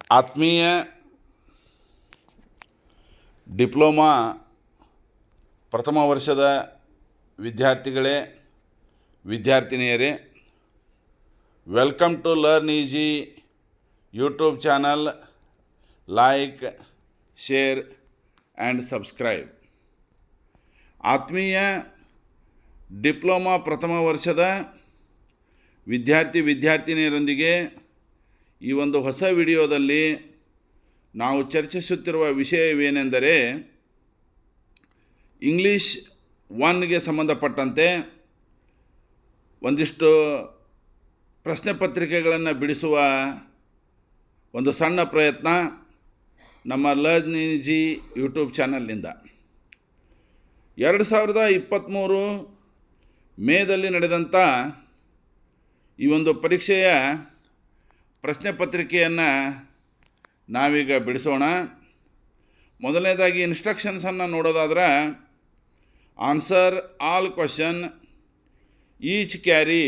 ಆತ್ಮೀಯ ಡಿಪ್ಲೊಮಾ ಪ್ರಥಮ ವರ್ಷದ ವಿದ್ಯಾರ್ಥಿಗಳೇ, ವಿದ್ಯಾರ್ಥಿನಿಯರೇ, welcome to learn easy YouTube channel. Like, share and subscribe. ಆತ್ಮೀಯ ಡಿಪ್ಲೊಮಾ ಪ್ರಥಮ ವರ್ಷದ ವಿದ್ಯಾರ್ಥಿನಿಯರೊಂದಿಗೆ ಈ ಒಂದು ಹೊಸ ವಿಡಿಯೋದಲ್ಲಿ ನಾವು ಚರ್ಚಿಸುತ್ತಿರುವ ವಿಷಯವೇನೆಂದರೆ, ಇಂಗ್ಲೀಷ್ 1ಗೆ ಸಂಬಂಧಪಟ್ಟಂತೆ ಒಂದಿಷ್ಟು ಪ್ರಶ್ನೆ ಪತ್ರಿಕೆಗಳನ್ನು ಬಿಡಿಸುವ ಒಂದು ಸಣ್ಣ ಪ್ರಯತ್ನ ನಮ್ಮ ಲರ್ನ್ ಈಜಿ ಯೂಟ್ಯೂಬ್ ಚಾನಲ್ನಿಂದ. 2023 ಮೇದಲ್ಲಿ ನಡೆದಂಥ ಈ ಒಂದು ಪರೀಕ್ಷೆಯ ಪ್ರಶ್ನೆ ಪತ್ರಿಕೆಯನ್ನು ನಾವೀಗ ಬಿಡಿಸೋಣ. ಮೊದಲನೇದಾಗಿ ಇನ್ಸ್ಟ್ರಕ್ಷನ್ಸನ್ನು ನೋಡೋದಾದ್ರೆ, answer all question, each carry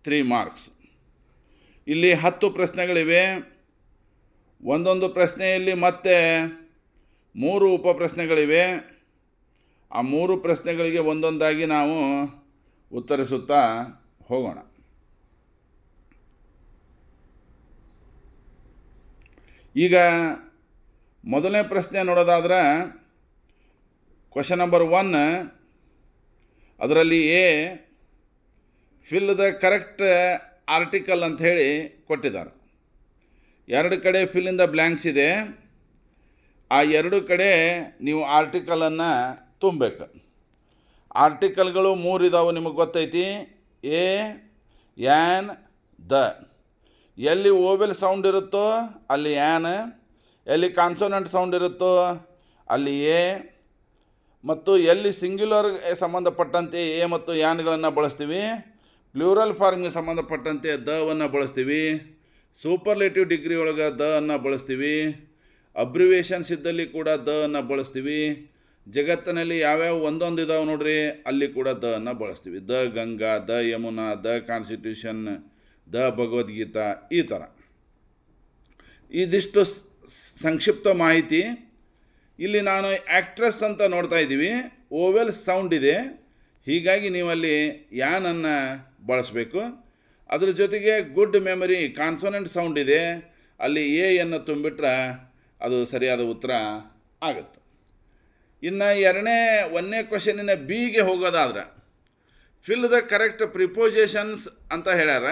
3 marks. ಇಲ್ಲಿ 10 ಪ್ರಶ್ನೆಗಳಿವೆ. ಒಂದೊಂದು ಪ್ರಶ್ನೆಯಲ್ಲಿ ಮತ್ತೆ 3 ಉಪಪ್ರಶ್ನೆಗಳಿವೆ. ಆ 3 ಪ್ರಶ್ನೆಗಳಿಗೆ ಒಂದೊಂದಾಗಿ ನಾವು ಉತ್ತರಿಸುತ್ತಾ ಹೋಗೋಣ. ಈಗ ಮೊದಲನೇ ಪ್ರಶ್ನೆ ನೋಡೋದಾದ್ರೆ, ಕ್ವಶನ್ ನಂಬರ್ 1, ಅದರಲ್ಲಿ ಫಿಲ್ ದ ಕರೆಕ್ಟ್ ಆರ್ಟಿಕಲ್ ಅಂತ ಹೇಳಿ ಕೊಟ್ಟಿದ್ದಾರೆ. 2 ಕಡೆ ಫಿಲ್ ಇನ್ ದ ಬ್ಲ್ಯಾಂಕ್ಸ್ ಇದೆ. ಆ 2 ಕಡೆ ನೀವು ಆರ್ಟಿಕಲನ್ನು ತುಂಬಬೇಕು. ಆರ್ಟಿಕಲ್ಗಳು 3 ಇದಾವೆ, ನಿಮಗೆ ಗೊತ್ತೈತಿ. A, an, the. ಎಲ್ಲಿ ಓವೆಲ್ ಸೌಂಡ್ ಇರುತ್ತೋ ಅಲ್ಲಿ ಆ್ಯನ್, ಎಲ್ಲಿ ಕಾನ್ಸೋನೆಂಟ್ ಸೌಂಡ್ ಇರುತ್ತೋ ಅಲ್ಲಿ ಎ, ಮತ್ತು ಎಲ್ಲಿ ಸಿಂಗ್ಯುಲರ್ ಸಂಬಂಧಪಟ್ಟಂತೆ ಎ ಮತ್ತು ಯಾನ್ಗಳನ್ನು ಬಳಸ್ತೀವಿ, ಪ್ಲೂರಲ್ ಫಾರ್ಮ್ಗೆ ಸಂಬಂಧಪಟ್ಟಂತೆ ದವನ್ನು ಬಳಸ್ತೀವಿ, ಸೂಪರ್ಲೇಟಿವ್ ಡಿಗ್ರಿ ಒಳಗೆ ದ ಅನ್ನು ಬಳಸ್ತೀವಿ, ಅಬ್ರಿವೇಷನ್ಸ್ ಇದ್ದಲ್ಲಿ ಕೂಡ ದ ಅನ್ನು ಬಳಸ್ತೀವಿ. ಜಗತ್ತಿನಲ್ಲಿ ಯಾವ್ಯಾವ ಒಂದೊಂದು ಇದಾವೆ ನೋಡ್ರಿ, ಅಲ್ಲಿ ಕೂಡ ದ ಅನ್ನು ಬಳಸ್ತೀವಿ. The Ganga, the Yamuna, the constitution, the Bhagavad Gita, ಈ ಥರ. ಇದಿಷ್ಟು ಸಂಕ್ಷಿಪ್ತ ಮಾಹಿತಿ. ಇಲ್ಲಿ ನಾನು ಆ್ಯಕ್ಟ್ರೆಸ್ ಅಂತ ನೋಡ್ತಾ ಇದ್ದೀವಿ, ಓವೆಲ್ ಸೌಂಡ್ ಇದೆ, ಹೀಗಾಗಿ ನೀವಲ್ಲಿ ಯಾನನ್ನು ಬಳಸಬೇಕು. ಅದ್ರ ಜೊತೆಗೆ ಗುಡ್ ಮೆಮರಿ, ಕಾನ್ಸೋನೆಂಟ್ ಸೌಂಡ್ ಇದೆ, ಅಲ್ಲಿ ಎಯನ್ನು ತುಂಬಿಟ್ರೆ ಅದು ಸರಿಯಾದ ಉತ್ತರ ಆಗುತ್ತೆ. ಇನ್ನು 1ನೇ ಕ್ವಶನಿನ ಬಿಗೆ ಹೋಗೋದಾದ್ರೆ, ಫಿಲ್ ದ ಕರೆಕ್ಟ್ ಪ್ರಿಪೋಸಿಷನ್ಸ್ ಅಂತ ಹೇಳ್ಯಾರ.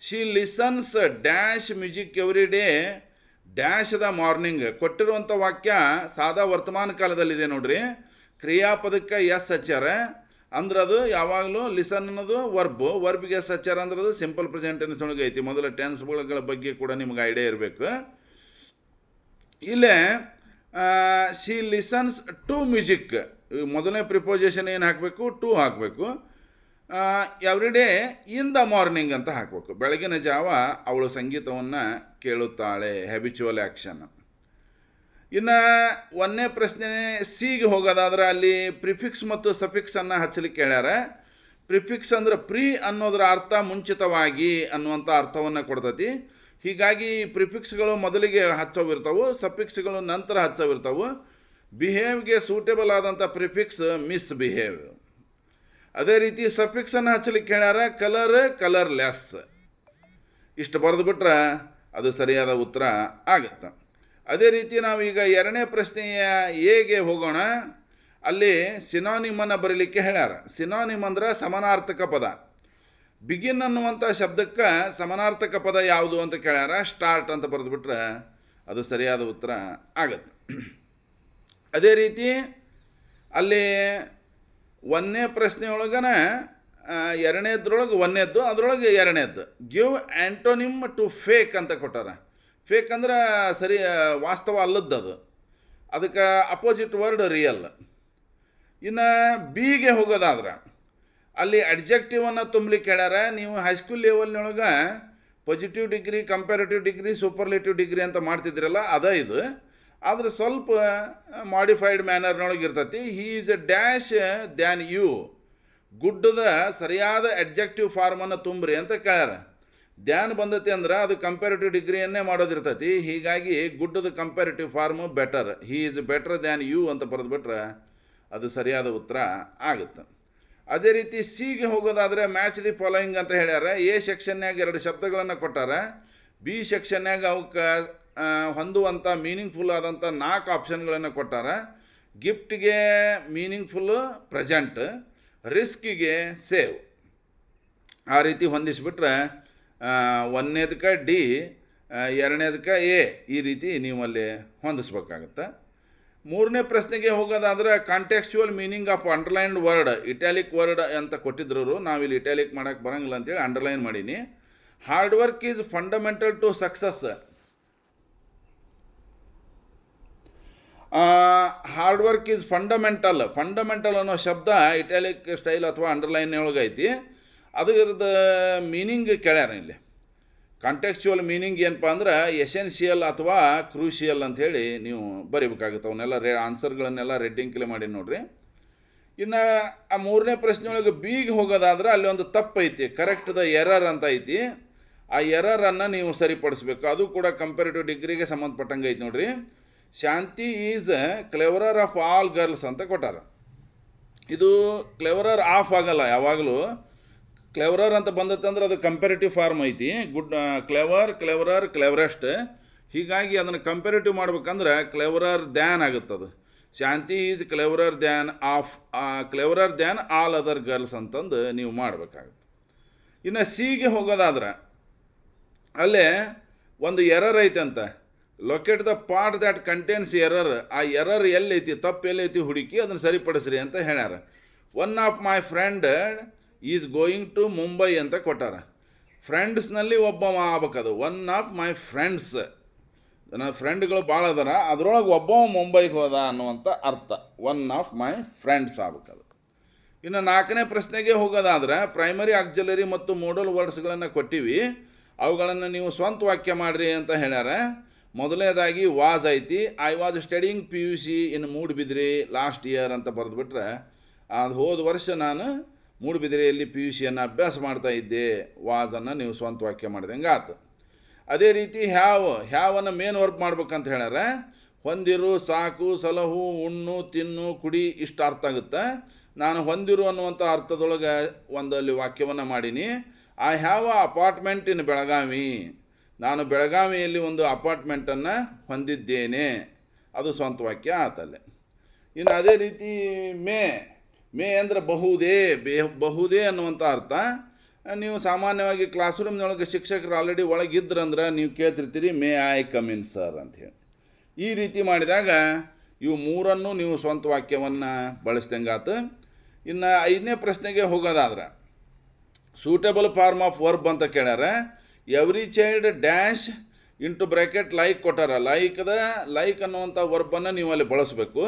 She listens dash music every day dash the morning. ಕೊಟ್ಟಿರುವಂಥ ವಾಕ್ಯ ಸಾದಾ ವರ್ತಮಾನ ಕಾಲದಲ್ಲಿದೆ ನೋಡ್ರಿ. ಕ್ರಿಯಾಪದಕ್ಕೆ ಎಸ್ ಹಚ್ಚಾರ ಅಂದ್ರೆ ಅದು ಯಾವಾಗಲೂ ಲಿಸನ್ ಅನ್ನೋದು ವರ್ಬ್ಗೆ ಎಸ್ ಹಚ್ಚಾರ ಅಂದ್ರೆ ಅದು ಸಿಂಪಲ್ ಪ್ರೆಸೆಂಟ್ ಟೆನ್ಸ್ ಒಳಗೆ ಐತಿ. ಮೊದಲ ಟೆನ್ಸ್ಗಳ ಬಗ್ಗೆ ಕೂಡ ನಿಮ್ಗೆ ಐಡಿಯಾ ಇರಬೇಕು. ಇಲ್ಲೇ ಶಿ ಲಿಸನ್ಸ್ ಟು ಮ್ಯೂಸಿಕ್, ಮೊದಲನೇ ಪ್ರಿಪೋಸಿಷನ್ ಏನು ಹಾಕಬೇಕು? ಟು ಹಾಕಬೇಕು. Every day in the morning ಅಂತ ಹಾಕಬೇಕು. ಬೆಳಗಿನ ಜಾವ ಅವಳು ಸಂಗೀತವನ್ನು ಕೇಳುತ್ತಾಳೆ, ಹ್ಯಾಬಿಚುವಲ್ ಆ್ಯಕ್ಷನ್. ಇನ್ನು 1ನೇ ಪ್ರಶ್ನೆ ಸಿಗೆ ಹೋಗೋದಾದ್ರೆ, ಅಲ್ಲಿ ಪ್ರಿಫಿಕ್ಸ್ ಮತ್ತು ಸಫಿಕ್ಸನ್ನು ಹಚ್ಚಲಿಕ್ಕೆ ಹೇಳ್ಯಾರ. ಪ್ರಿಫಿಕ್ಸ್ ಅಂದ್ರೆ ಪ್ರೀ ಅನ್ನೋದರ ಅರ್ಥ ಮುಂಚಿತವಾಗಿ ಅನ್ನುವಂಥ ಅರ್ಥವನ್ನು ಕೊಡ್ತೈತಿ. ಹೀಗಾಗಿ ಪ್ರಿಫಿಕ್ಸ್ಗಳು ಮೊದಲಿಗೆ ಹಚ್ಚೋವಿರ್ತಾವೆ, ಸಫಿಕ್ಸ್ಗಳು ನಂತರ ಹಚ್ಚೋವಿರ್ತಾವೆ. ಬಿಹೇವ್ಗೆ ಸೂಟೇಬಲ್ ಆದಂಥ ಪ್ರಿಫಿಕ್ಸ್ ಮಿಸ್ ಬಿಹೇವ್. ಅದೇ ರೀತಿ ಸಫಿಕ್ಸನ್ನು ಹಚ್ಚಲಿಕ್ಕೆ ಹೇಳ್ಯಾರ, ಕಲರ್, ಕಲರ್ಲೆಸ್. ಇಷ್ಟು ಬರೆದುಬಿಟ್ರೆ ಅದು ಸರಿಯಾದ ಉತ್ತರ ಆಗುತ್ತೆ. ಅದೇ ರೀತಿ ನಾವೀಗ 2ನೇ ಪ್ರಶ್ನೆಯ ಎಗೆ ಹೋಗೋಣ. ಅಲ್ಲಿ ಸಿನಾನಿಮನ್ನು ಬರೀಲಿಕ್ಕೆ ಹೇಳ್ಯಾರ. ಸಿನಾನಿಮ್ ಅಂದ್ರೆ ಸಮಾನಾರ್ಥಕ ಪದ. ಬಿಗಿನ್ ಅನ್ನುವಂಥ ಶಬ್ದಕ್ಕೆ ಸಮಾನಾರ್ಥಕ ಪದ ಯಾವುದು ಅಂತ ಕೇಳ್ಯಾರ. ಸ್ಟಾರ್ಟ್ ಅಂತ ಬರೆದುಬಿಟ್ರೆ ಅದು ಸರಿಯಾದ ಉತ್ತರ ಆಗುತ್ತೆ. ಅದೇ ರೀತಿ ಅಲ್ಲಿ 1ನೇ ಪ್ರಶ್ನೆಯೊಳಗನ 2ನೇದ್ರೊಳಗೆ 1ನೇದ್ದು, ಅದರೊಳಗೆ 2ನೇದ್ದು. ಗಿವ್ ಆ್ಯಂಟೋನಿಮ್ ಟು ಫೇಕ್ ಅಂತ ಕೊಟ್ಟಾರ. ಫೇಕ್ ಅಂದ್ರೆ ಸರಿ ವಾಸ್ತವ ಅಲ್ಲದ್ದು, ಅದು ಅದಕ್ಕೆ ಅಪೋಸಿಟ್ ವರ್ಡ್ ರಿಯಲ್. ಇನ್ನು ಬಿಗೆ ಹೋಗೋದಾದ್ರೆ, ಅಲ್ಲಿ ಅಡ್ಜೆಕ್ಟಿವನ್ನು ತುಂಬಲಿಕ್ಕೆ ಹೇಳ್ಯಾರ. ನೀವು ಹೈಸ್ಕೂಲ್ ಲೆವೆಲ್ನೊಳಗೆ positive degree, comparative degree, superlative degree ಅಂತ ಮಾಡ್ತಿದ್ರಲ್ಲ, ಅದ ಇದು. ಆದರೆ ಸ್ವಲ್ಪ ಮಾಡಿಫೈಡ್ ಮ್ಯಾನರ್ನೊಳಗೆ ಇರ್ತೈತಿ. He is a dash than you. ಗುಡ್ಡದ ಸರಿಯಾದ ಅಡ್ಜೆಕ್ಟಿವ್ ಫಾರ್ಮನ್ನು ತುಂಬ್ರಿ ಅಂತ ಕೇಳ್ಯಾರ. ಧ್ಯಾನ್ ಬಂದತಿ ಅಂದ್ರೆ ಅದು ಕಂಪ್ಯಾರಿಟಿವ್ ಡಿಗ್ರಿಯನ್ನೇ ಮಾಡೋದಿರ್ತೈತಿ. ಹೀಗಾಗಿ ಗುಡ್ಡದ comparative form better, he is better than you ಅಂತ ಬರೆದ್ಬಿಟ್ರೆ ಅದು ಸರಿಯಾದ ಉತ್ತರ ಆಗುತ್ತೆ. ಅದೇ ರೀತಿ ಸಿಗೆ ಹೋಗೋದಾದರೆ ಮ್ಯಾಚ್ ದಿ ಫಾಲೋಯಿಂಗ್ ಅಂತ ಹೇಳ್ಯಾರ. ಎ ಸೆಕ್ಷನ್ಯಾಗ 2 ಶಬ್ದಗಳನ್ನು ಕೊಟ್ಟಾರ, ಬಿ ಸೆಕ್ಷನ್ಯಾಗ ಅವಕ್ಕೆ ಹೊಂದುವಂಥ ಮೀನಿಂಗ್ಫುಲ್ ಆದಂಥ 4 ಆಪ್ಷನ್ಗಳನ್ನು ಕೊಟ್ಟಾರ. ಗಿಫ್ಟ್ಗೆ ಮೀನಿಂಗ್ಫುಲ್ಲು ಪ್ರೆಸೆಂಟ್, ರಿಸ್ಕಿಗೆ ಸೇವ್. ಆ ರೀತಿ ಹೊಂದಿಸ್ಬಿಟ್ರೆ 1ನೇದಕ್ಕೆ ಡಿ, 2ನೇದಕ್ಕೆ ಎ, ಈ ರೀತಿ ನೀವು ಅಲ್ಲಿ ಹೊಂದಿಸ್ಬೇಕಾಗತ್ತೆ. 3ನೇ ಪ್ರಶ್ನೆಗೆ ಹೋಗೋದಾದ್ರೆ contextual meaning of underlined word, italic word ಅಂತ ಕೊಟ್ಟಿದ್ರು. ನಾವಿಲ್ಲಿ ಇಟ್ಯಾಲಿಕ್ ಮಾಡೋಕ್ಕೆ ಬರೋಂಗಿಲ್ಲ ಅಂತೇಳಿ ಅಂಡರ್ಲೈನ್ ಮಾಡೀನಿ. Hard work is fundamental to success. Hard work is fundamental. Fundamental ಅನ್ನೋ ಶಬ್ದ ಇಟ್ಯಾಲಿಕ್ ಸ್ಟೈಲ್ ಅಥವಾ ಅಂಡರ್ಲೈನ್ ಒಳಗೈತಿ. ಅದರದ ಮೀನಿಂಗ್ ಕೇಳ್ಯಾರ ಇಲ್ಲಿ. ಕಾಂಟೆಕ್ಸ್ಚುವಲ್ ಮೀನಿಂಗ್ ಏನಪ್ಪ ಅಂದ್ರೆ ಎಸೆನ್ಷಿಯಲ್ ಅಥವಾ ಕ್ರೂಷಿಯಲ್ ಅಂಥೇಳಿ ನೀವು ಬರೀಬೇಕಾಗುತ್ತೆ. ಅವನ್ನೆಲ್ಲ ಆನ್ಸರ್ಗಳನ್ನೆಲ್ಲ ರೆಡ್ಡಿಂಗ್ಲೆ ಮಾಡಿ ನೋಡ್ರಿ. ಇನ್ನು ಆ 3ನೇ ಪ್ರಶ್ನೆ ಒಳಗೆ ಬಿಗೆ ಹೋಗೋದಾದ್ರೆ ಅಲ್ಲಿ ಒಂದು ತಪ್ಪು ಐತಿ, ಕರೆಕ್ಟ್ ದ ಎರರ್ ಅಂತ ಐತಿ. ಆ ಎರರನ್ನು ನೀವು ಸರಿಪಡಿಸ್ಬೇಕು. ಅದು ಕೂಡ ಕಂಪ್ಯಾರಿಟಿವ್ ಡಿಗ್ರಿಗೆ ಸಂಬಂಧಪಟ್ಟಂಗೆ ಐತಿ ನೋಡ್ರಿ. ಶಾಂತಿ ಈಸ್ ಕ್ಲೆವರರ್ ಆಫ್ ಆಲ್ ಗರ್ಲ್ಸ್ ಅಂತ ಕೊಟ್ಟಾರ. ಇದು ಕ್ಲೆವರರ್ ಆಫ್ ಆಗಲ್ಲ, ಯಾವಾಗಲೂ ಕ್ಲೆವರರ್ ಅಂತ ಬಂದತ್ತಂದ್ರೆ ಅದು ಕಂಪ್ಯಾರಿಟಿವ್ ಫಾರ್ಮ್ ಐತಿ. ಕ್ಲೆವರರ್, ಕ್ಲೆವರೆಸ್ಟ್. ಹೀಗಾಗಿ ಅದನ್ನು ಕಂಪ್ಯಾರಿಟಿವ್ ಮಾಡ್ಬೇಕಂದ್ರೆ ಕ್ಲೆವರರ್ ದ್ಯಾನ್ ಆಗುತ್ತದು. Shanti is cleverer than all other girls ಅಂತಂದು ನೀವು ಮಾಡಬೇಕಾಗುತ್ತೆ. ಇನ್ನು ಸಿಗೆ ಹೋಗೋದಾದ್ರೆ ಅಲ್ಲೇ ಒಂದು ಎರರ್ ಐತೆ ಅಂತ, locate the part that contains error. ಆ ಎರರ್ ಎಲ್ಲೈತಿ, ತಪ್ಪು ಎಲ್ಲೈತಿ ಹುಡುಕಿ ಅದನ್ನು ಸರಿಪಡಿಸ್ರಿ ಅಂತ ಹೇಳ್ಯಾರ. One of my friend is going to Mumbai ಅಂತ ಕೊಟ್ಟಾರ. ಫ್ರೆಂಡ್ಸ್ನಲ್ಲಿ ಒಬ್ಬ ಆಗ್ಬೇಕದು. ಒನ್ ಆಫ್ ಮೈ ಫ್ರೆಂಡ್ಸ್, ನನ್ನ ಫ್ರೆಂಡ್ಗಳು ಭಾಳ ಅದಾರ, ಅದರೊಳಗೆ ಒಬ್ಬ ಮುಂಬೈಗೆ ಹೋದ ಅನ್ನುವಂಥ ಅರ್ಥ. ಒನ್ ಆಫ್ ಮೈ ಫ್ರೆಂಡ್ಸ್ ಆಗ್ಬೇಕದು. ಇನ್ನು 4ನೇ ಪ್ರಶ್ನೆಗೆ ಹೋಗೋದಾದ್ರೆ ಪ್ರೈಮರಿ, ಆಕ್ಸಿಲರಿ ಮತ್ತು ಮೋಡಲ್ ವರ್ಡ್ಸ್ಗಳನ್ನು ಕೊಟ್ಟಿವಿ. ಅವುಗಳನ್ನು ನೀವು ಸ್ವಂತ ವಾಕ್ಯ ಮಾಡಿರಿ ಅಂತ ಹೇಳ್ಯಾರ. ಮೊದಲನೇದಾಗಿ ವಾಸ್ ಐತಿ. I was studying PUC in Moodabidri last year ಅಂತ ಬರೆದುಬಿಟ್ರೆ ಅದು ಹೋದ ವರ್ಷ ನಾನು ಮೂಡುಬಿದಿರೆಯಲ್ಲಿ PUCಯನ್ನು ಅಭ್ಯಾಸ ಮಾಡ್ತಾ ಇದ್ದೆ. ವಾಸನ್ನು ನೀವು ಸ್ವಂತ ವಾಕ್ಯ ಮಾಡಿದಂಗೆ ಆತು. ಅದೇ ರೀತಿ ಹ್ಯಾವನ್ನು ಮೇನ್ ವರ್ಕ್ ಮಾಡ್ಬೇಕಂತ ಹೇಳ್ಯಾರ. ಹೊಂದಿರು, ಸಾಕು, ಸಲಹು, ಉಣ್ಣು, ತಿನ್ನು, ಕುಡಿ ಇಷ್ಟು ಅರ್ಥ ಆಗುತ್ತೆ. ನಾನು ಹೊಂದಿರು ಅನ್ನುವಂಥ ಅರ್ಥದೊಳಗೆ ಒಂದಲ್ಲಿ ವಾಕ್ಯವನ್ನು ಮಾಡೀನಿ. I have a apartment in Belagavi. ನಾನು ಬೆಳಗಾವಿಯಲ್ಲಿ ಒಂದು ಅಪಾರ್ಟ್ಮೆಂಟನ್ನು ಹೊಂದಿದ್ದೇನೆ. ಅದು ಸ್ವಂತ ವಾಕ್ಯ ಆತಲ್ಲೇ. ಇನ್ನು ಅದೇ ರೀತಿ ಮೇ ಅಂದರೆ ಬಹುದೇ ಅನ್ನುವಂಥ ಅರ್ಥ. ನೀವು ಸಾಮಾನ್ಯವಾಗಿ ಕ್ಲಾಸ್ ರೂಮ್ನೊಳಗೆ ಶಿಕ್ಷಕರು ಆಲ್ರೆಡಿ ಒಳಗಿದ್ರಂದ್ರೆ ನೀವು ಕೇಳ್ತಿರ್ತೀರಿ may I come in sir ಅಂಥೇಳಿ. ಈ ರೀತಿ ಮಾಡಿದಾಗ ಇವು 3 ನೀವು ಸ್ವಂತ ವಾಕ್ಯವನ್ನು ಬಳಸ್ದಂಗಾತು. ಇನ್ನು 5ನೇ ಪ್ರಶ್ನೆಗೆ ಹೋಗೋದಾದ್ರೆ ಸೂಟೇಬಲ್ ಫಾರ್ಮ್ ಆಫ್ ವರ್ಬ್ ಅಂತ ಕೇಳ್ಯಾರ. Every child dash into bracket like ಕೊಟ್ಟಾರ. ಲೈಕ್ ಅನ್ನುವಂಥ ವರ್ಬನ್ನು ನೀವು ಅಲ್ಲಿ ಬಳಸಬೇಕು.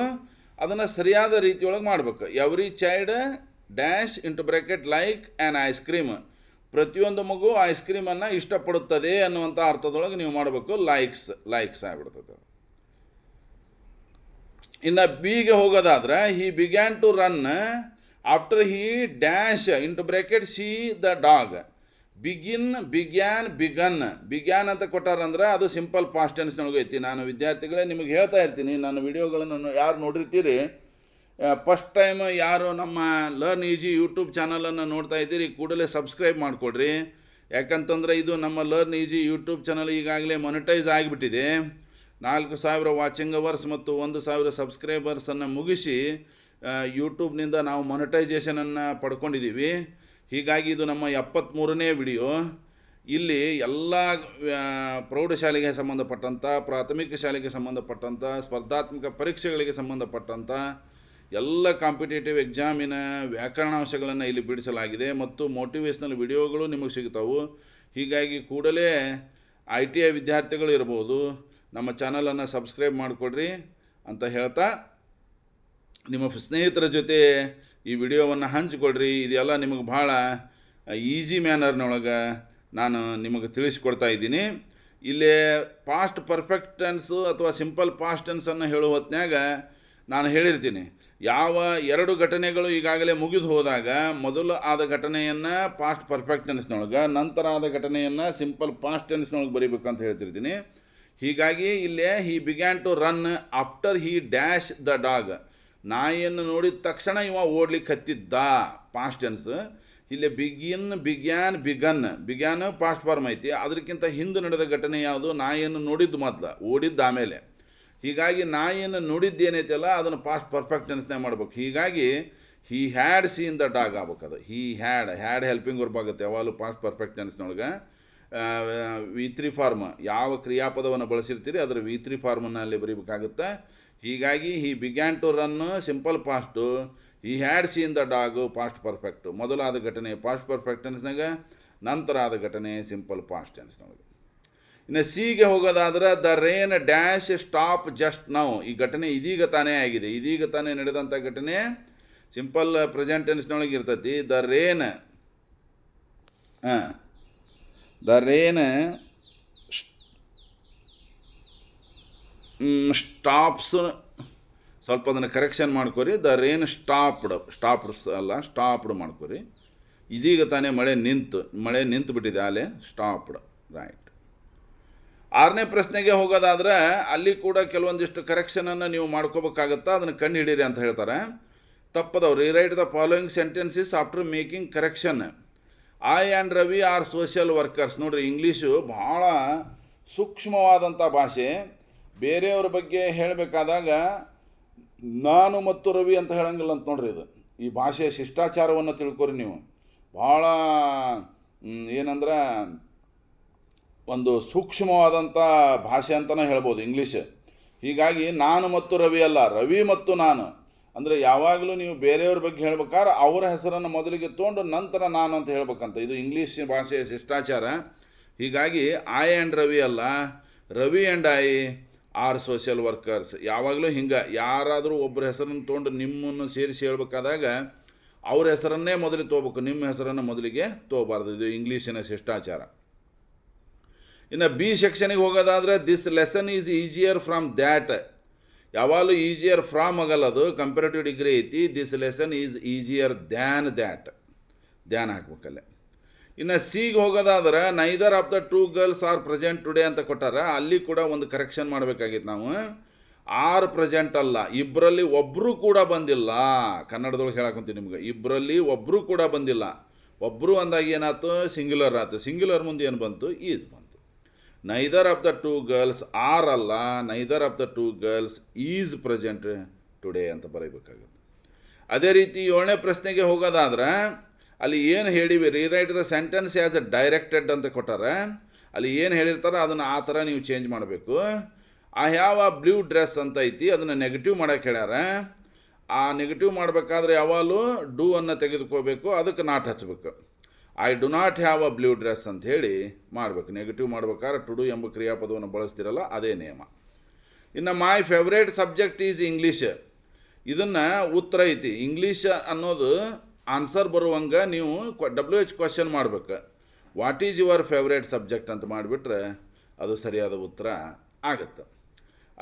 ಅದನ್ನು ಸರಿಯಾದ ರೀತಿಯೊಳಗೆ ಮಾಡಬೇಕು. Every child dash into bracket like an ice cream. ಪ್ರತಿಯೊಂದು ಮಗು ಐಸ್ ಕ್ರೀಮನ್ನು ಇಷ್ಟಪಡುತ್ತದೆ ಅನ್ನುವಂಥ ಅರ್ಥದೊಳಗೆ ನೀವು ಮಾಡಬೇಕು. ಲೈಕ್ಸ್ ಆಗಿಬಿಡ್ತದೆ. ಇನ್ನು ಬಿಗೆ ಹೋಗೋದಾದ್ರೆ he began to run after he dash into bracket C the dog. Began ಅಂತ ಕೊಟ್ಟಾರಂದ್ರೆ ಅದು ಸಿಂಪಲ್ ಪಾಸ್ಟ್ ಟೆನ್ಸ್ನೊಳಗೆ ಐತಿ. ನಾನು ವಿದ್ಯಾರ್ಥಿಗಳೇ ನಿಮಗೆ ಹೇಳ್ತಾ ಇರ್ತೀನಿ, ನನ್ನ ವಿಡಿಯೋಗಳನ್ನು ಯಾರು ನೋಡಿರ್ತೀರಿ, ಫಸ್ಟ್ ಟೈಮ್ ಯಾರು ನಮ್ಮ ಲರ್ನ್ ಈಜಿ ಯೂಟ್ಯೂಬ್ ಚಾನಲನ್ನು ನೋಡ್ತಾ ಇದ್ದೀರಿ ಕೂಡಲೇ ಸಬ್ಸ್ಕ್ರೈಬ್ ಮಾಡಿಕೊಡ್ರಿ. ಯಾಕಂತಂದರೆ ಇದು ನಮ್ಮ ಲರ್ನ್ ಈಜಿ ಯೂಟ್ಯೂಬ್ ಚಾನಲ್ ಈಗಾಗಲೇ ಮೊನಿಟೈಸ್ ಆಗಿಬಿಟ್ಟಿದೆ. 4,000 ವಾಚಿಂಗ್ ಅವರ್ಸ್ ಮತ್ತು 1,000 ಸಬ್ಸ್ಕ್ರೈಬರ್ಸನ್ನು ಮುಗಿಸಿ ಯೂಟ್ಯೂಬ್ನಿಂದ ನಾವು ಮೊನಿಟೈಸೇಷನನ್ನು ಪಡ್ಕೊಂಡಿದ್ದೀವಿ. ಹೀಗಾಗಿ ಇದು ನಮ್ಮ 73ನೇ ವಿಡಿಯೋ. ಇಲ್ಲಿ ಎಲ್ಲ ಪ್ರೌಢಶಾಲೆಗೆ ಸಂಬಂಧಪಟ್ಟಂಥ, ಪ್ರಾಥಮಿಕ ಶಾಲೆಗೆ ಸಂಬಂಧಪಟ್ಟಂಥ, ಸ್ಪರ್ಧಾತ್ಮಕ ಪರೀಕ್ಷೆಗಳಿಗೆ ಸಂಬಂಧಪಟ್ಟಂಥ ಎಲ್ಲ ಕಾಂಪಿಟೇಟಿವ್ ಎಕ್ಸಾಮಿನ ವ್ಯಾಕರಣಾಂಶಗಳನ್ನು ಇಲ್ಲಿ ಬಿಡಿಸಲಾಗಿದೆ ಮತ್ತು ಮೋಟಿವೇಶ್ನಲ್ ವಿಡಿಯೋಗಳು ನಿಮಗೆ ಸಿಗ್ತಾವೆ. ಹೀಗಾಗಿ ಕೂಡಲೇ ITI ವಿದ್ಯಾರ್ಥಿಗಳು ಇರ್ಬೋದು, ನಮ್ಮ ಚಾನಲನ್ನು ಸಬ್ಸ್ಕ್ರೈಬ್ ಮಾಡಿಕೊಡ್ರಿ ಅಂತ ಹೇಳ್ತಾ ನಿಮ್ಮ ಸ್ನೇಹಿತರ ಜೊತೆ ಈ ವಿಡಿಯೋವನ್ನು ಹಂಚಿಕೊಡ್ರಿ. ಇದೆಲ್ಲ ನಿಮಗೆ ಭಾಳ ಈಸಿ ಮ್ಯಾನರ್ನೊಳಗೆ ನಾನು ನಿಮಗೆ ತಿಳಿಸ್ಕೊಡ್ತಾ ಇದ್ದೀನಿ. ಇಲ್ಲಿ ಪಾಸ್ಟ್ ಪರ್ಫೆಕ್ಟ್ ಟೆನ್ಸು ಅಥವಾ ಸಿಂಪಲ್ ಪಾಸ್ಟ್ ಟೆನ್ಸನ್ನು ಹೇಳೋ ಹೊತ್ನ್ಯಾಗ ನಾನು ಹೇಳಿರ್ತೀನಿ ಯಾವ ಎರಡು ಘಟನೆಗಳು ಈಗಾಗಲೇ ಮುಗಿದು ಹೋದಾಗ ಮೊದಲು ಆದ ಘಟನೆಯನ್ನು ಪಾಸ್ಟ್ ಪರ್ಫೆಕ್ಟ್ ಟೆನ್ಸ್ನೊಳಗೆ, ನಂತರ ಆದ ಘಟನೆಯನ್ನು ಸಿಂಪಲ್ ಪಾಸ್ಟ್ ಟೆನ್ಸ್ನೊಳಗೆ ಬರೀಬೇಕು ಅಂತ ಹೇಳ್ತಿರ್ತೀನಿ. ಹೀಗಾಗಿ ಇಲ್ಲೇ he began to run after he dash the dog. ನಾಯಿಯನ್ನು ನೋಡಿದ ತಕ್ಷಣ ಇವ ಓಡ್ಲಿಕ್ಕೆ ಹತ್ತಿದ್ದ, ಪಾಸ್ಟ್ ಟೆನ್ಸ್. ಇಲ್ಲಿ ಬಿಗ್ಯಾನ್ ಪಾಸ್ಟ್ ಫಾರ್ಮ್ ಐತಿ. ಅದಕ್ಕಿಂತ ಹಿಂದೆ ನಡೆದ ಘಟನೆ ಯಾವುದು? ನಾಯಿಯನ್ನು ನೋಡಿದ್ದು ಮೊದಲು, ಓಡಿದ್ದು ಆಮೇಲೆ. ಹೀಗಾಗಿ ನಾಯಿಯನ್ನು ನೋಡಿದ್ದೇನೈತಲ್ಲ ಅದನ್ನು ಪಾಸ್ಟ್ ಪರ್ಫೆಕ್ಟ್ ಟೆನ್ಸ್ನೇ ಮಾಡ್ಬೇಕು. ಹೀಗಾಗಿ he had seen the dog ಆಗ್ಬೇಕದು. ಹಿ ಹ್ಯಾಡ್ ಹೆಲ್ಪಿಂಗ್ ವರ್ಬ್ ಆಗುತ್ತೆ ಯಾವಾಗಲೂ ಪಾಸ್ಟ್ ಪರ್ಫೆಕ್ಟ್ ಟೆನ್ಸ್ನೊಳಗೆ. V3 ಫಾರ್ಮ್ ಯಾವ ಕ್ರಿಯಾಪದವನ್ನು ಬಳಸಿರ್ತೀರಿ ಅದರ V3 ಫಾರ್ಮನ್ನು ಅಲ್ಲಿ ಬರೀಬೇಕಾಗುತ್ತೆ. ಹೀಗಾಗಿ he began to run simple past, he had seen the dog past perfect. ಮೊದಲಾದ ಘಟನೆ ಪಾಸ್ಟ್ ಪರ್ಫೆಕ್ಟ್ ಟೆನ್ಸ್ನಾಗ, ನಂತರ ಆದ ಘಟನೆ ಸಿಂಪಲ್ ಪಾಸ್ಟ್ ಟೆನ್ಸ್ನೊಳಗೆ. ಇನ್ನು ಸಿಗೆ ಹೋಗೋದಾದ್ರೆ the rain dash stop just now. ಈ ಘಟನೆ ಇದೀಗ ತಾನೇ ಆಗಿದೆ, ಇದೀಗ ತಾನೇ ನಡೆದಂಥ ಘಟನೆ ಸಿಂಪಲ್ ಪ್ರೆಸೆಂಟ್ ಟೆನ್ಸ್ನೊಳಗೆ ಇರ್ತೈತಿ. ದ ರೇನ್ ಸ್ಟಾಪ್ಸ್, ಸ್ವಲ್ಪ ಅದನ್ನು ಕರೆಕ್ಷನ್ ಮಾಡ್ಕೊರಿ. ದ ರೇನ್ ಸ್ಟಾಪ್ಡ್ ಅಲ್ಲ, ಸ್ಟಾಪ್ಡ್ ಮಾಡ್ಕೊರಿ. ಇದೀಗ ತಾನೇ ಮಳೆ ನಿಂತು ಬಿಟ್ಟಿದೆ, ಆಲೆ ಸ್ಟಾಪ್ಡ್. ರೈಟ್. 6ನೇ ಪ್ರಶ್ನೆಗೆ ಹೋಗೋದಾದ್ರೆ ಅಲ್ಲಿ ಕೂಡ ಕೆಲವೊಂದಿಷ್ಟು ಕರೆಕ್ಷನನ್ನು ನೀವು ಮಾಡ್ಕೋಬೇಕಾಗತ್ತಾ, ಅದನ್ನು ಕಂಡು ಹಿಡೀರಿ ಅಂತ ಹೇಳ್ತಾರೆ. ತಪ್ಪದವ್ರು rewrite the following sentences after making correction. I and Ravi are social workers. ನೋಡಿರಿ, ಇಂಗ್ಲೀಷು ಭಾಳ ಸೂಕ್ಷ್ಮವಾದಂಥ ಭಾಷೆ. ಬೇರೆಯವ್ರ ಬಗ್ಗೆ ಹೇಳಬೇಕಾದಾಗ ನಾನು ಮತ್ತು ರವಿ ಅಂತ ಹೇಳಂಗಿಲ್ಲ ಅಂತ ನೋಡ್ರಿ. ಈ ಭಾಷೆಯ ಶಿಷ್ಟಾಚಾರವನ್ನು ತಿಳ್ಕೊರಿ ನೀವು. ಭಾಳ ಏನಂದ್ರೆ ಒಂದು ಸೂಕ್ಷ್ಮವಾದಂಥ ಭಾಷೆ ಅಂತಲೇ ಹೇಳ್ಬೋದು ಇಂಗ್ಲೀಷ್. ಹೀಗಾಗಿ ನಾನು ಮತ್ತು ರವಿ ಅಲ್ಲ, ರವಿ ಮತ್ತು ನಾನು. ಅಂದರೆ ಯಾವಾಗಲೂ ನೀವು ಬೇರೆಯವ್ರ ಬಗ್ಗೆ ಹೇಳ್ಬೇಕಾದ್ರೆ ಅವರ ಹೆಸರನ್ನು ಮೊದಲಿಗೆ ತೊಗೊಂಡು ನಂತರ ನಾನು ಅಂತ ಹೇಳ್ಬೇಕಂತ. ಇದು ಇಂಗ್ಲೀಷ್ ಭಾಷೆಯ ಶಿಷ್ಟಾಚಾರ. ಹೀಗಾಗಿ ಐ ಆ್ಯಂಡ್ ರವಿ ಅಲ್ಲ, Ravi and I are social workers. ಯಾವಾಗಲೂ ಹಿಂಗೆ ಯಾರಾದರೂ ಒಬ್ಬರ ಹೆಸರನ್ನು ತೊಗೊಂಡು ನಿಮ್ಮನ್ನು ಸೇರಿಸಿ ಹೇಳ್ಬೇಕಾದಾಗ ಅವ್ರ ಹೆಸರನ್ನೇ ಮೊದಲಿಗೆ ತೊಗೋಬೇಕು, ನಿಮ್ಮ ಹೆಸರನ್ನು ಮೊದಲಿಗೆ ತೊಗೋಬಾರ್ದು. ಇದು ಇಂಗ್ಲೀಷಿನ ಶಿಷ್ಟಾಚಾರ. ಇನ್ನು ಬಿ ಸೆಕ್ಷನಿಗೆ ಹೋಗೋದಾದರೆ this lesson is easier from that. ಯಾವಾಗಲೂ ಈಸಿಯರ್ ಫ್ರಾಮ್ ಆಗಲ್ಲ, ಅದು ಕಂಪೇರೇಟಿವ್ ಡಿಗ್ರಿ ಐತಿ. This lesson is easier than that, than ಹಾಕ್ಬೇಕಲ್ಲೇ. ಇನ್ನು ಸಿಗೆ ಹೋಗೋದಾದ್ರೆ neither of the two girls are present today ಅಂತ ಕೊಟ್ಟಾರ. ಅಲ್ಲಿ ಕೂಡ ಒಂದು ಕರೆಕ್ಷನ್ ಮಾಡಬೇಕಾಗಿತ್ತು ನಾವು. ಆರ್ ಪ್ರೆಸೆಂಟ್ ಅಲ್ಲ, ಇಬ್ಬರಲ್ಲಿ ಒಬ್ಬರು ಕೂಡ ಬಂದಿಲ್ಲ. ಕನ್ನಡದೊಳಗೆ ಹೇಳಕ್ಕಂತೀವಿ ನಿಮ್ಗೆ, ಇಬ್ಬರಲ್ಲಿ ಒಬ್ಬರು ಕೂಡ ಬಂದಿಲ್ಲ. ಒಬ್ಬರು ಅಂದಾಗ ಏನಾಯ್ತು? ಸಿಂಗ್ಯುಲರ್ ಆಯ್ತು. ಸಿಂಗ್ಯುಲರ್ ಮುಂದೆ ಏನು ಬಂತು? ಈಸ್ ಬಂತು. Neither of the two girls are ಅಲ್ಲ, neither of the two girls is present today ಅಂತ ಬರೀಬೇಕಾಗುತ್ತೆ. ಅದೇ ರೀತಿ 7ನೇ ಪ್ರಶ್ನೆಗೆ ಹೋಗೋದಾದ್ರೆ ಅಲ್ಲಿ ಏನು ಹೇಳಿವಿ? Rewrite the sentence as a directed ಅಂತ ಕೊಟ್ಟಾರೆ. ಅಲ್ಲಿ ಏನು ಹೇಳಿರ್ತಾರೋ ಅದನ್ನು ಆ ಥರ ನೀವು ಚೇಂಜ್ ಮಾಡಬೇಕು. I have a blue dress ಅಂತ ಐತಿ, ಅದನ್ನು ನೆಗೆಟಿವ್ ಮಾಡೋಕ್ಕೆ ಹೇಳ್ಯಾರ. ಆ ನೆಗೆಟಿವ್ ಮಾಡಬೇಕಾದ್ರೆ ಯಾವಾಗಲೂ ಡೂ ಅನ್ನು ತೆಗೆದುಕೋಬೇಕು, ಅದಕ್ಕೆ ನಾಟ್ ಹಚ್ಚಬೇಕು. I do not have a blue dress ಅಂತ ಹೇಳಿ ಮಾಡಬೇಕು. ನೆಗೆಟಿವ್ ಮಾಡ್ಬೇಕಾದ್ರೆ ಟು ಡು ಎಂಬ ಕ್ರಿಯಾಪದವನ್ನು ಬಳಸ್ತಿರಲ್ಲ, ಅದೇ ನಿಯಮ. ಇನ್ನು my favourite subject is English. ಇದನ್ನು ಉತ್ತರ ಐತಿ. ಇಂಗ್ಲೀಷ್ ಅನ್ನೋದು ಆನ್ಸರ್ ಬರುವಂಗೆ ನೀವು WH ಕ್ವಶನ್ ಮಾಡ್ಬೇಕು. What is your favourite subject ಅಂತ ಮಾಡಿಬಿಟ್ರೆ ಅದು ಸರಿಯಾದ ಉತ್ತರ ಆಗುತ್ತೆ.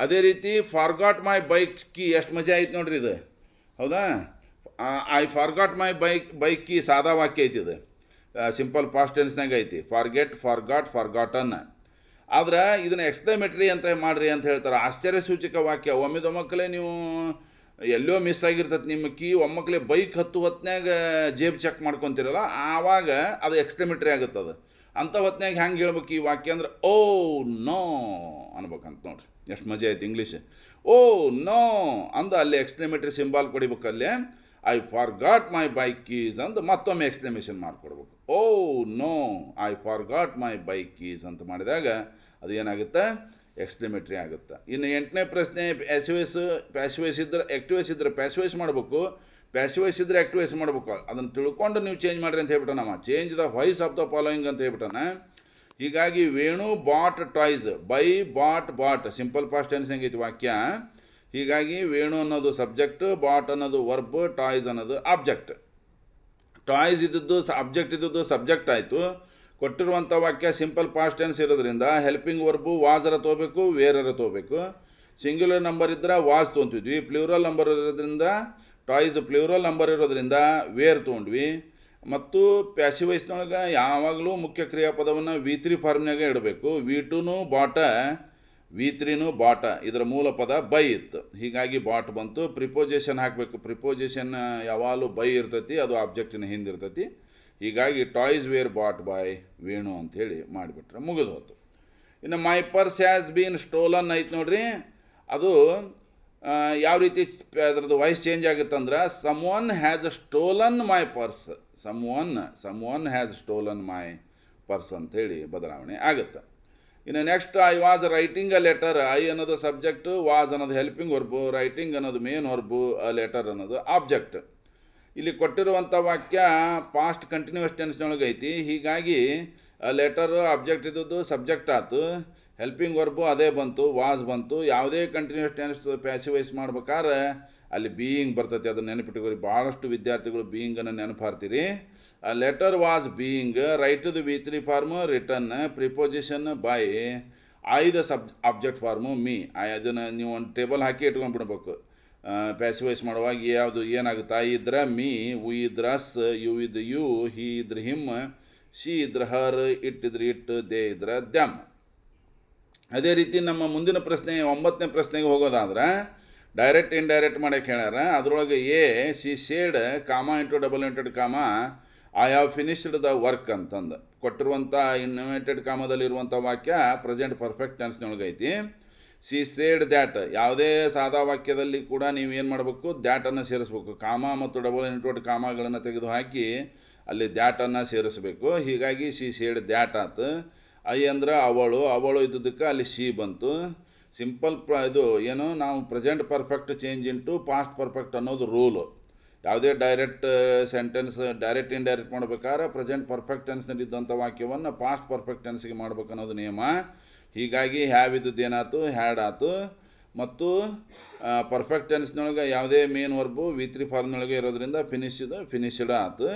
ಅದೇ ರೀತಿ ಫಾರ್ಗಾಟ್ ಮೈ ಬೈಕ್ ಕೀ. ಎಷ್ಟು ಮಜಾ ಐತೆ ನೋಡ್ರಿ ಇದು, ಹೌದಾ? I forgot my bike key ಸಾದಾ ವಾಕ್ಯ ಐತಿ. ಇದು ಸಿಂಪಲ್ ಪಾಸ್ಟ್ ಟೆನ್ಸ್ನಾಗ ಐತಿ. Forget, forgot, forgotten. ಆದ್ರೆ ಇದನ್ನು ಎಕ್ಸ್ಕ್ಲಮೇಟರಿ ಅಂತ ಮಾಡಿರಿ ಅಂತ ಹೇಳ್ತಾರೆ. ಆಶ್ಚರ್ಯ ಸೂಚಕ ವಾಕ್ಯ. ಒಮ್ಮೆದೊಮ್ಮಕ್ಕಲೇ ನೀವು ಎಲ್ಲೋ ಮಿಸ್ ಆಗಿರ್ತದೆ ನಿಮ್ಮ ಕೀ, ಒಮ್ಮಕ್ಕಲೇ ಬೈಕ್ ಹತ್ತು ಹೊತ್ನ್ಯಾಗ ಜೇಬ್ ಚೆಕ್ ಮಾಡ್ಕೊತಿರಲ್ಲ, ಆವಾಗ ಅದು ಎಕ್ಸ್ಕ್ಲಮೇಟರಿ ಆಗುತ್ತದೆ. ಅಂಥ ಹೊತ್ನ್ಯಾಗ ಹೆಂಗೆ ಹೇಳ್ಬೇಕು ಈ ವಾಕ್ಯ ಅಂದ್ರೆ ಓ ನೋ ಅನ್ಬೇಕಂತ ನೋಡ್ರಿ. ಎಷ್ಟು ಮಜಾ ಐತಿ ಇಂಗ್ಲೀಷ್. ಓ ನೋ ಅಂದ ಅಲ್ಲಿ ಎಕ್ಸ್ಕ್ಲಮೇಟರಿ ಸಿಂಬಾಲ್ ಕೊಡಿಬೇಕಲ್ಲೇ. I forgot my bike keys ಅಂತ ಮತ್ತೊಮ್ಮೆ ಎಕ್ಸ್ಕ್ಲಮೇಷನ್ ಮಾಡಿಕೊಡ್ಬೇಕು. Oh no I forgot my bike keys ಅಂತ ಮಾಡಿದಾಗ ಅದು ಏನಾಗುತ್ತೆ? ಎಕ್ಸ್ಕ್ಲಮೇಟರಿ ಆಗುತ್ತೆ. ಇನ್ನು 8ನೇ ಪ್ರಶ್ನೆ ಪ್ಯಾಸಿವೈಸ್ ಇದ್ದರೆ ಆ್ಯಕ್ಟಿವೈಸ್ ಇದ್ದರೆ ಪ್ಯಾಸಿವೈಸ್ ಮಾಡಬೇಕು, ಪ್ಯಾಸಿವೈಸ್ ಇದ್ದರೆ ಆ್ಯಕ್ಟಿವೈಸ್ ಮಾಡಬೇಕು. ಅದನ್ನು ತಿಳ್ಕೊಂಡು ನೀವು ಚೇಂಜ್ ಮಾಡಿರಿ ಅಂತ ಹೇಳ್ಬಿಟ್ಟಾನ. Change the voice of the following ಅಂತ ಹೇಳ್ಬಿಟ್ಟಾನ. ಹೀಗಾಗಿ Venu bought toys, by bought simple past tense ಹೆಂಗೈತಿ ವಾಕ್ಯ. ಹೀಗಾಗಿ ವೇಣು ಅನ್ನೋದು ಸಬ್ಜೆಕ್ಟ್, ಬಾಟ್ ಅನ್ನೋದು ವರ್ಬ್, ಟಾಯ್ಸ್ ಅನ್ನೋದು ಆಬ್ಜೆಕ್ಟ್. ಟಾಯ್ಸ್ ಇದ್ದದ್ದು ಆಬ್ಜೆಕ್ಟ್ ಇದ್ದದ್ದು ಸಬ್ಜೆಕ್ಟ್ ಆಯಿತು. ಕೊಟ್ಟಿರುವಂಥ ವಾಕ್ಯ ಸಿಂಪಲ್ ಪಾಸ್ಟ್ ಟೆನ್ಸ್ ಇರೋದ್ರಿಂದ ಹೆಲ್ಪಿಂಗ್ ವರ್ಬು ವಾಜರ ತೊಗೋಬೇಕು, ವೇರರ ತೊಗೋಬೇಕು. ಸಿಂಗ್ಯುಲರ್ ನಂಬರ್ ಇದ್ದರೆ ವಾಸ್ ತೊಗೊತಿದ್ವಿ, ಪ್ಲೂರಲ್ ನಂಬರ್ ಇರೋದ್ರಿಂದ ಟಾಯ್ಸ್ ಪ್ಲೂರಲ್ ನಂಬರ್ ಇರೋದ್ರಿಂದ ವೇರ್ ತೊಗೊಂಡ್ವಿ. ಮತ್ತು ಪ್ಯಾಸಿವ್ ವಾಯ್ಸ್ನೊಳಗೆ ಯಾವಾಗಲೂ ಮುಖ್ಯ ಕ್ರಿಯಾಪದವನ್ನು V3 ಫಾರ್ಮ್ನಾಗ ಇಡಬೇಕು. V2 ಬಾಟ, V3 ಬಾಟ, ಇದರ ಮೂಲ ಪದ ಬೈ ಇತ್ತು, ಹೀಗಾಗಿ ಬಾಟ್ ಬಂತು. ಪ್ರಿಪೋಸಿಷನ್ ಹಾಕಬೇಕು. ಪ್ರಿಪೋಸಿಷನ್ ಯಾವಾಗಲೂ ಬೈ ಇರ್ತೈತಿ, ಅದು ಆಬ್ಜೆಕ್ಟಿನ ಹಿಂದಿರ್ತೈತಿ. ಹೀಗಾಗಿ toys were bought by Venu ಅಂಥೇಳಿ ಮಾಡಿಬಿಟ್ರೆ ಮುಗಿದು ಹೋತು. ಇನ್ನು my purse has been stolen ಐತೆ ನೋಡ್ರಿ, ಅದು ಯಾವ ರೀತಿ ಅದರದ್ದು ವಾಯ್ಸ್ ಚೇಂಜ್ ಆಗುತ್ತಂದ್ರೆ someone has stolen my purse, someone has stolen my purse ಅಂಥೇಳಿ ಬದಲಾವಣೆ ಆಗುತ್ತೆ. ಇನ್ನು next I was writing a letter. I ಅನ್ನೋದು ಸಬ್ಜೆಕ್ಟು, ವಾಸ್ ಅನ್ನೋದು ಹೆಲ್ಪಿಂಗ್ ವರ್ಬು, ರೈಟಿಂಗ್ ಅನ್ನೋದು ಮೇನ್ ವರ್ಬು, ಅ ಲೆಟರ್ ಅನ್ನೋದು ಆಬ್ಜೆಕ್ಟ್. ಇಲ್ಲಿ ಕೊಟ್ಟಿರುವಂಥ ವಾಕ್ಯ ಪಾಸ್ಟ್ ಕಂಟಿನ್ಯೂಸ್ ಟೆನ್ಸ್ನೊಳಗೆ ಐತಿ, ಹೀಗಾಗಿ ಅ ಲೆಟರು ಆಬ್ಜೆಕ್ಟ್ ಇದ್ದದ್ದು ಸಬ್ಜೆಕ್ಟ್ ಆಯ್ತು, ಹೆಲ್ಪಿಂಗ್ ವರ್ಬು ಅದೇ ಬಂತು, ವಾಸ್ ಬಂತು. ಯಾವುದೇ ಕಂಟಿನ್ಯೂಸ್ ಟೆನ್ಸ್ ಪ್ಯಾಸಿವ್ ವಾಯ್ಸ್ ಮಾಡ್ಬೇಕಾದ್ರೆ ಅಲ್ಲಿ ಬೀಯಿಂಗ್ ಬರ್ತೈತಿ, ಅದನ್ನು ನೆನಪಿಟ್ಕೋರಿ. ಭಾಳಷ್ಟು ವಿದ್ಯಾರ್ಥಿಗಳು ಬೀಯಿಂಗನ್ನು ನೆನಪಾರ್ತೀರಿ. ಅ ಲೆಟರ್ ವಾಸ್ ಬೀಯಿಂಗ್, ರೈಟದು V3 form, written, preposition by, ಐದ ಆಬ್ಜೆಕ್ಟ್ ಫಾರ್ಮು ಮೀ. ಅದನ್ನು ನೀವು ಒಂದು ಟೇಬಲ್ ಹಾಕಿ ಇಟ್ಕೊಂಡ್ಬಿಡ್ಬೇಕು. ಪ್ಯಾಸಿವ್ ವಾಯ್ಸ್ ಮಾಡುವಾಗ ಯಾವುದು ಏನಾಗುತ್ತೆ, ಐ ಇದ್ರೆ ಮೀ, ವಿ ಇದ್ರೆ ಅಸ್, ಯು ಇದ್ರೆ ಯು, ಹಿ ಇದ್ರೆ ಹಿಮ್, ಶಿ ಇದ್ರೆ ಹರ್, ಇಟ್ ಇದ್ರೆ ಇಟ್, ದೇ ಇದ್ರೆ ದ್ಯಾಮ್. ಅದೇ ರೀತಿ ನಮ್ಮ ಮುಂದಿನ ಪ್ರಶ್ನೆ 9ನೇ ಪ್ರಶ್ನೆಗೆ ಹೋಗೋದಾದ್ರೆ ಡೈರೆಕ್ಟ್ ಇಂಡೈರೆಕ್ಟ್ ಮಾಡೋಕ್ಕೆ ಹೇಳ್ಯಾರ. ಅದರೊಳಗೆ ಶಿ ಶೇಡ್ ಕಾಮ ಇಂಟು ಡಬಲ್ ಇಂಟೆಡ್ ಕಾಮ I have finished the work ಅಂತಂದು ಕೊಟ್ಟಿರುವಂಥ ಇನ್ವೆಂಟೆಡ್ ಕಾಮದಲ್ಲಿರುವಂಥ ವಾಕ್ಯ ಪ್ರೆಸೆಂಟ್ ಪರ್ಫೆಕ್ಟ್ ಟೆನ್ಸ್ನೊಳಗೆ ಐತಿ. ಶಿ ಸೇಡ್ ದ್ಯಾಟ್, ಯಾವುದೇ ಸಾದಾ ವಾಕ್ಯದಲ್ಲಿ ಕೂಡ ನೀವು ಏನು ಮಾಡಬೇಕು, ದ್ಯಾಟನ್ನು ಸೇರಿಸ್ಬೇಕು. ಕಾಮ ಮತ್ತು ಡಬಲ್ ಇಂಟೆಡ್ ಕಾಮಗಳನ್ನು ತೆಗೆದು ಹಾಕಿ ಅಲ್ಲಿ ದ್ಯಾಟನ್ನು ಸೇರಿಸ್ಬೇಕು. ಹೀಗಾಗಿ ಶಿ ಶೇಡ್ ದ್ಯಾಟ್ ಆತು. ಐ ಅಂದ್ರೆ ಅವಳು ಇದ್ದುದಕ್ಕೆ ಅಲ್ಲಿ ಶಿ ಬಂತು. ಸಿಂಪಲ್ ಇದು ಏನು, ನಾವು present perfect change into past perfect ಅನ್ನೋದು ರೂಲು. ಯಾವುದೇ ಡೈರೆಕ್ಟ್ ಸೆಂಟೆನ್ಸ್ ಡೈರೆಕ್ಟ್ ಇಂಡೈರೆಕ್ಟ್ ಮಾಡ್ಬೇಕಾದ್ರೆ ಪ್ರೆಸೆಂಟ್ ಪರ್ಫೆಕ್ಟ್ ಟೆನ್ಸ್ನಲ್ಲಿದ್ದಂಥ ವಾಕ್ಯವನ್ನು ಪಾಸ್ಟ್ ಪರ್ಫೆಕ್ಟ್ ಟೆನ್ಸ್ಗೆ ಮಾಡ್ಬೇಕು ಅನ್ನೋದು ನಿಯಮ. ಹೀಗಾಗಿ ಹ್ಯಾವ್ ಇದ್ದದ್ದು ಏನಾಯ್ತು, ಹ್ಯಾಡ್ ಆಯ್ತು. ಮತ್ತು ಪರ್ಫೆಕ್ಟ್ ಟೆನ್ಸ್ನೊಳಗೆ ಯಾವುದೇ ಮೇನ್ ವರ್ಬು V3 ಫಾರ್ಮ್ನೊಳಗೆ ಇರೋದ್ರಿಂದ ಫಿನಿಶ್ಡ್ ಆಯ್ತು.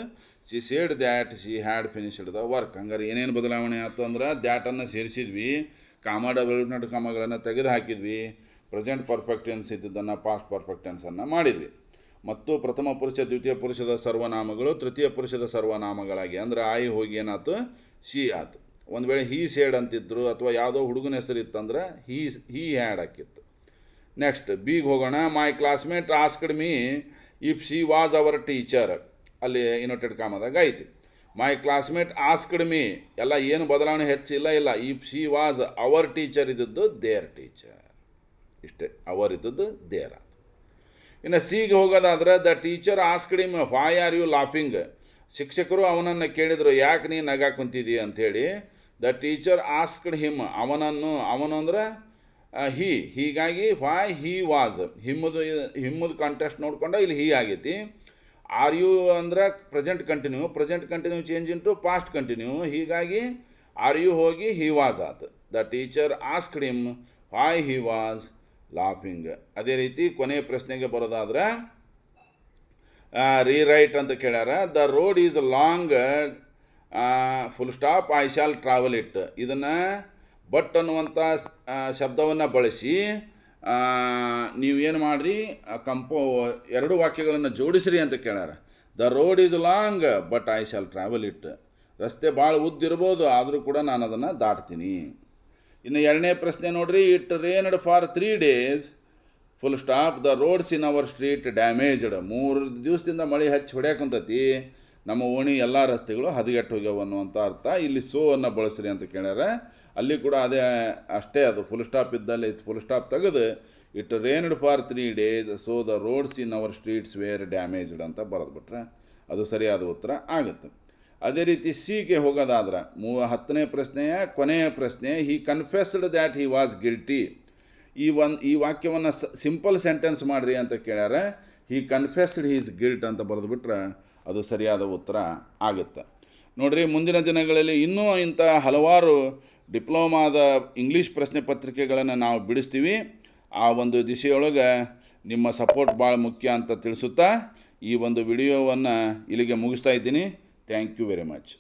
She said that she had finished the work. ಹಂಗಾರೆ ಏನೇನು ಬದಲಾವಣೆ ಆಯ್ತು ಅಂದ್ರೆ ದ್ಯಾಟನ್ನು ಸೇರಿಸಿದ್ವಿ, ಕಾಮ ಡಬಲ್ ಇಂಟೆಡ್ ಕಾಮಗಳನ್ನು ತೆಗೆದು ಹಾಕಿದ್ವಿ, ಪ್ರೆಸೆಂಟ್ ಪರ್ಫೆಕ್ಟ್ ಟೆನ್ಸ್ ಇದ್ದದ್ದನ್ನು ಪಾಸ್ಟ್ ಪರ್ಫೆಕ್ಟ್ ಟೆನ್ಸನ್ನು ಮಾಡಿದ್ವಿ. ಮತ್ತು ಪ್ರಥಮ ಪುರುಷ ದ್ವಿತೀಯ ಪುರುಷದ ಸರ್ವನಾಮಗಳು ತೃತೀಯ ಪುರುಷದ ಸರ್ವನಾಮಗಳಾಗಿ, ಅಂದರೆ ಐ ಹೋಗಿ ಏನಾಯ್ತು, ಶಿ ಆಯ್ತು. ಒಂದು ವೇಳೆ ಹೀ ಸೇಡ್ ಅಂತಿದ್ರು ಅಥವಾ ಯಾವುದೋ ಹುಡುಗನ ಹೆಸರು ಇತ್ತಂದ್ರೆ ಹೀ ಹ್ಯಾಡ್ ಹಾಕಿತ್ತು. ನೆಕ್ಸ್ಟ್ ಬಿಗೆ ಹೋಗೋಣ. My classmate asked me if she was our teacher, ಅಲ್ಲಿ ಇನ್ವರ್ಟೆಡ್ ಕಾಮದಾಗ ಐತಿ. ಮೈ ಕ್ಲಾಸ್ಮೇಟ್ ಆಸ್ಕ್ಡ್ ಮೀ, ಎಲ್ಲ ಏನು ಬದಲಾವಣೆ ಹೆಚ್ಚಿಲ್ಲ. If she was our teacher ಇದ್ದದ್ದು ದೇರ್ ಟೀಚರ್, ಇಷ್ಟೇ. ಅವರ್ ಇದ್ದದ್ದು ದೇರ್. ಇನ್ನು ಸಿಗೆ ಹೋಗೋದಾದ್ರೆ the teacher asked him why are you laughing. ಶಿಕ್ಷಕರು ಅವನನ್ನು ಕೇಳಿದರು, ಯಾಕೆ ನೀನು ನಗಾ ಕುಂತಿದ್ದೀಯ ಅಂಥೇಳಿ. ದ ಟೀಚರ್ ಆಸ್ಕ್ಡ್ ಹಿಮ್, ಅವನು ಅಂದ್ರೆ ಹೀಗಾಗಿ ವೈ ಹಿ ವಾಸ್, ಹಿಮ್ಮದು ಕಾಂಟೆಕ್ಸ್ಟ್ ನೋಡ್ಕೊಂಡು ಇಲ್ಲಿ ಹೀ ಆಗೈತಿ. ಆರ್ ಯು ಅಂದ್ರೆ present continue change into past continue, ಹೀಗಾಗಿ ಆರ್ ಯು ಹೋಗಿ ಹಿ ವಾಸ್ ಆತು. The teacher asked him why he was laughing. ಅದೇ ರೀತಿ ಕೊನೆಯ ಪ್ರಶ್ನೆಗೆ ಬರೋದಾದ್ರೆ ರೀರೈಟ್ ಅಂತ ಕೇಳ್ಯಾರ. The road is long full stop I shall travel it. ಇದನ್ನು ಬಟ್ ಅನ್ನುವಂಥ ಶಬ್ದವನ್ನು ಬಳಸಿ ನೀವೇನು ಮಾಡಿರಿ, ಎರಡು ವಾಕ್ಯಗಳನ್ನು ಜೋಡಿಸ್ರಿ ಅಂತ ಕೇಳ್ಯಾರ. The road is long but I shall travel it. ರಸ್ತೆ ಭಾಳ ಉದ್ದಿರ್ಬೋದು, ಆದರೂ ಕೂಡ ನಾನು ಅದನ್ನು ದಾಟ್ತೀನಿ. ಇನ್ನು ಎರಡನೇ ಪ್ರಶ್ನೆ ನೋಡ್ರಿ. It rained for 3 days full stop the roads in our street damaged. 3 ದಿವಸದಿಂದ ಮಳೆ ಹಚ್ಚಿ ಹೊಡ್ಯಾಕಂತತಿ, ನಮ್ಮ ಓಣಿ ಎಲ್ಲ ರಸ್ತೆಗಳು ಹದಗೆಟ್ಟು ಹೋಗ್ಯಾವ ಅನ್ನುವಂಥ ಅರ್ಥ. ಇಲ್ಲಿ ಸೋ ಅನ್ನು ಬಳಸ್ರಿ ಅಂತ ಕೇಳ್ಯಾರ. ಅಲ್ಲಿ ಕೂಡ ಅದೇ ಅಷ್ಟೇ, ಅದು ಫುಲ್ ಸ್ಟಾಪ್ ಇದ್ದಲ್ಲಿ ಫುಲ್ ಸ್ಟಾಪ್ ತೆಗೆದು it rained for 3 days so the roads in our streets were damaged ಅಂತ ಬರೆದ್ಬಿಟ್ರೆ ಅದು ಸರಿಯಾದ ಉತ್ತರ ಆಗುತ್ತೆ. ಅದೇ ರೀತಿ ಸಿಗೆ ಹೋಗೋದಾದ್ರೆ 10ನೇ ಪ್ರಶ್ನೆಯ ಕೊನೆಯ ಪ್ರಶ್ನೆ. He confessed that he was guilty. ಈ ವಾಕ್ಯವನ್ನು ಸಿಂಪಲ್ ಸೆಂಟೆನ್ಸ್ ಮಾಡಿರಿ ಅಂತ ಕೇಳ್ಯಾರ. ಹಿ ಕನ್ಫೆಸ್ಡ್ ಹೀಸ್ ಗಿಲ್ಟ್ ಅಂತ ಬರೆದುಬಿಟ್ರೆ ಅದು ಸರಿಯಾದ ಉತ್ತರ ಆಗುತ್ತೆ. ನೋಡಿರಿ, ಮುಂದಿನ ದಿನಗಳಲ್ಲಿ ಇನ್ನೂ ಇಂಥ ಹಲವಾರು ಡಿಪ್ಲೊಮಾದ ಇಂಗ್ಲೀಷ್ ಪ್ರಶ್ನೆ ಪತ್ರಿಕೆಗಳನ್ನು ನಾವು ಬಿಡಿಸ್ತೀವಿ. ಆ ಒಂದು ದಿಶೆಯೊಳಗೆ ನಿಮ್ಮ ಸಪೋರ್ಟ್ ಭಾಳ ಮುಖ್ಯ ಅಂತ ತಿಳಿಸುತ್ತಾ ಈ ಒಂದು ವಿಡಿಯೋವನ್ನು ಇಲ್ಲಿಗೆ ಮುಗಿಸ್ತಾ ಇದ್ದೀನಿ. Thank you very much.